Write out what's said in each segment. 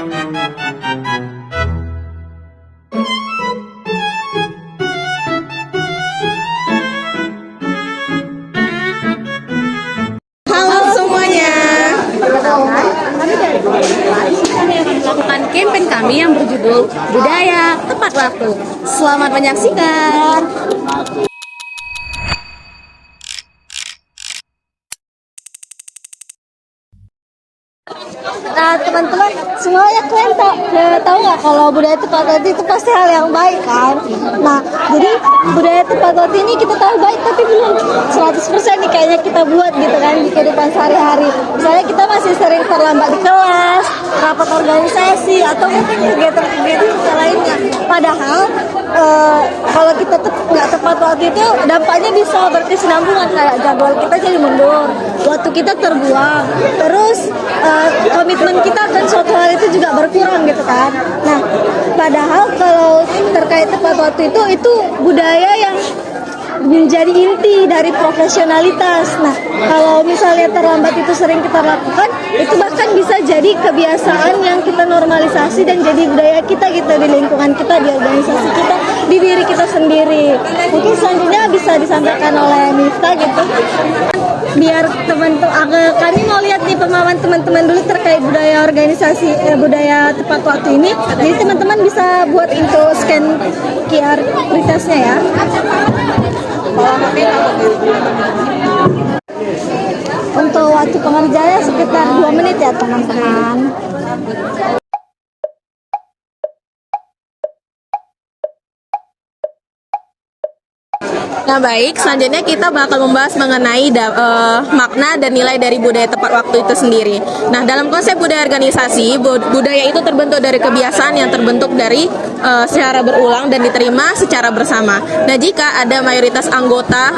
Halo semuanya. Kami akan melakukan campaign kami yang berjudul Budaya Tepat Waktu. Selamat menyaksikan. Nah teman-teman semuanya kalian tahu nggak kalau budaya tepat waktu itu pasti hal yang baik kan? Nah jadi budaya tepat waktu ini kita tahu baik tapi belum 100% nih kayaknya kita buat gitu kan di kehidupan sehari-hari. Misalnya kita masih sering terlambat di kelas, rapat organisasi atau mungkin kegiatan lainnya. Padahal kalau kita nggak tepat waktu itu dampaknya bisa berkesinambungan, kayak jadwal kita jadi mundur, waktu kita terbuang, terus komitmen kita akan suatu hal itu juga berkurang gitu kan. Nah padahal kalau terkait tepat waktu itu budaya yang menjadi inti dari profesionalitas. Nah, kalau misalnya terlambat itu sering kita lakukan, itu bahkan bisa jadi kebiasaan yang kita normalisasi dan jadi budaya kita gitu di lingkungan kita, di organisasi kita, di diri kita sendiri. Mungkin selanjutnya bisa disampaikan oleh Mifta gitu. Biar teman-teman, kami mau lihat nih pemahaman teman-teman dulu terkait budaya organisasi, budaya tepat waktu ini. Jadi teman-teman bisa buat info scan QR prioritasnya ya. Untuk waktu pengerjanya sekitar 2 menit ya teman-teman. Nah baik, selanjutnya kita bakal membahas mengenai makna dan nilai dari budaya tepat waktu itu sendiri. Nah dalam konsep budaya organisasi, budaya itu terbentuk dari kebiasaan yang terbentuk dari secara berulang dan diterima secara bersama. Nah jika ada mayoritas anggota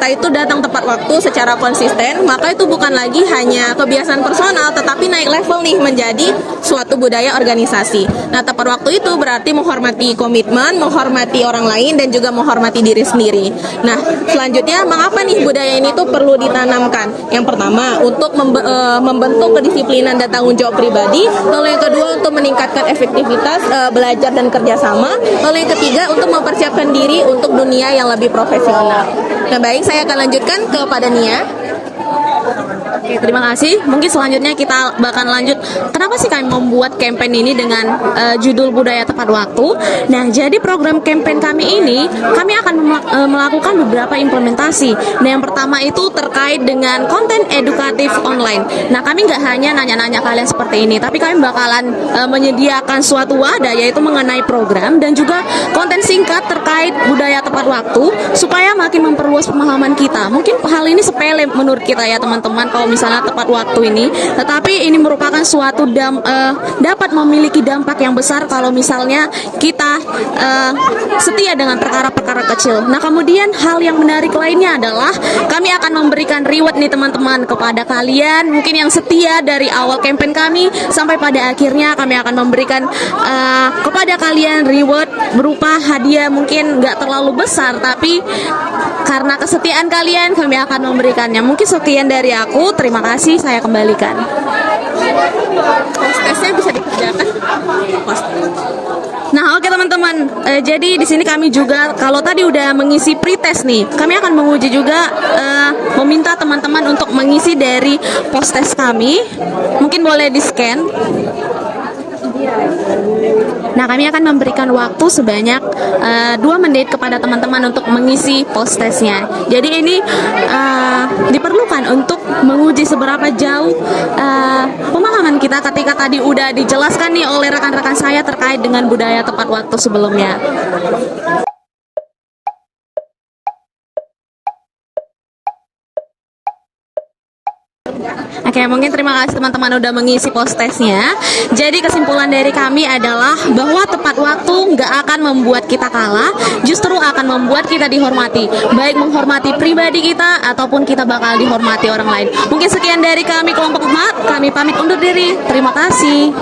itu datang tepat waktu secara konsisten, maka itu bukan lagi hanya kebiasaan personal, tetapi naik level nih menjadi suatu budaya organisasi. Nah tepat waktu itu berarti menghormati komitmen, menghormati orang lain, dan juga menghormati diri sendiri. Nah, selanjutnya mengapa nih budaya ini tuh perlu ditanamkan? Yang pertama, untuk membentuk kedisiplinan dan tanggung jawab pribadi. Lalu yang kedua, untuk meningkatkan efektivitas belajar dan kerjasama. Lalu yang ketiga, untuk mempersiapkan diri untuk dunia yang lebih profesional. Nah, baik, saya akan lanjutkan kepada Nia. Oke, terima kasih. Mungkin selanjutnya kita bakal lanjut. Kenapa sih kami membuat campaign ini dengan judul Budaya Tepat Waktu? Nah, jadi program campaign kami ini, kami akan melakukan beberapa implementasi. Nah, yang pertama itu terkait dengan konten edukatif online. Nah, kami nggak hanya nanya-nanya kalian seperti ini, tapi kami bakalan menyediakan suatu wadah, yaitu mengenai program dan juga konten singkat terkait budaya tepat waktu, supaya makin memperluas pemahaman kita. Mungkin hal ini sepele menurut kita ya teman-teman, kalau misalnya tepat waktu ini, tetapi ini merupakan suatu dapat memiliki dampak yang besar kalau misalnya kita setia dengan perkara-perkara kecil. Nah kemudian hal yang menarik lainnya adalah kami akan memberikan reward nih teman-teman kepada kalian, mungkin yang setia dari awal campaign kami sampai pada akhirnya. Kami akan memberikan kepada kalian reward berupa hadiah, mungkin nggak terlalu besar, tapi karena kesetiaan kalian kami akan memberikannya. Mungkin sekian dari aku, terima kasih, saya kembalikan. Tesnya bisa dikerjakan. Nah, oke teman-teman. Jadi di sini kami juga, kalau tadi udah mengisi pretest nih, kami akan menguji juga, meminta teman-teman untuk mengisi dari post-test kami. Mungkin boleh di-scan. Nah, kami akan memberikan waktu sebanyak 2 menit kepada teman-teman untuk mengisi post-testnya. Jadi ini diperlukan untuk menguji seberapa jauh pemahaman kita ketika tadi udah dijelaskan nih oleh rekan-rekan saya terkait dengan budaya tepat waktu sebelumnya. Oke, mungkin terima kasih teman-teman udah mengisi post-testnya. Jadi kesimpulan dari kami adalah bahwa tepat waktu nggak akan membuat kita kalah, justru akan membuat kita dihormati. Baik menghormati pribadi kita ataupun kita bakal dihormati orang lain. Mungkin sekian dari kami kelompok emak, kami pamit undur diri. Terima kasih.